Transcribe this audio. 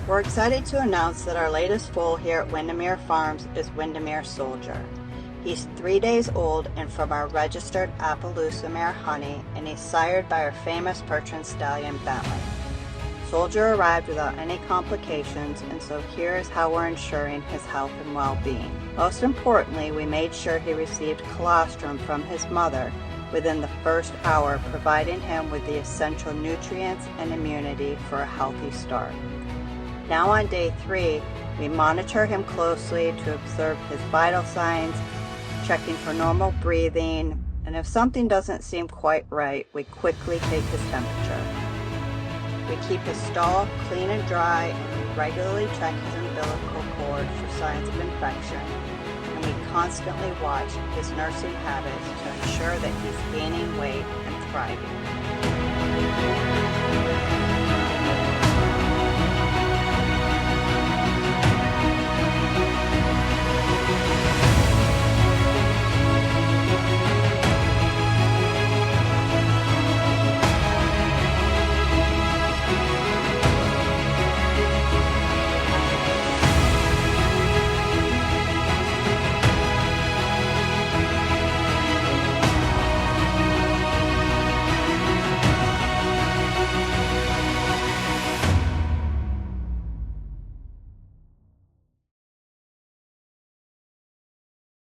We're excited to announce that our latest foal here at Windermere Farms is Windermere Soldier. He's 3 days old and from our registered Appaloosa mare Honey, and he's sired by our famous Percheron stallion Bentley. Soldier arrived without any complications, and so here is how we're ensuring his health and well-being. Most importantly, we made sure he received colostrum from his mother within the first hour, providing him with the essential nutrients and immunity for a healthy start. Now on day 3, we monitor him closely to observe his vital signs, checking for normal breathing, and if something doesn't seem quite right, we quickly take his temperature. We keep his stall clean and dry, and we regularly check his umbilical cord for signs of infection, and we constantly watch his nursing habits to ensure that he's gaining weight and thriving.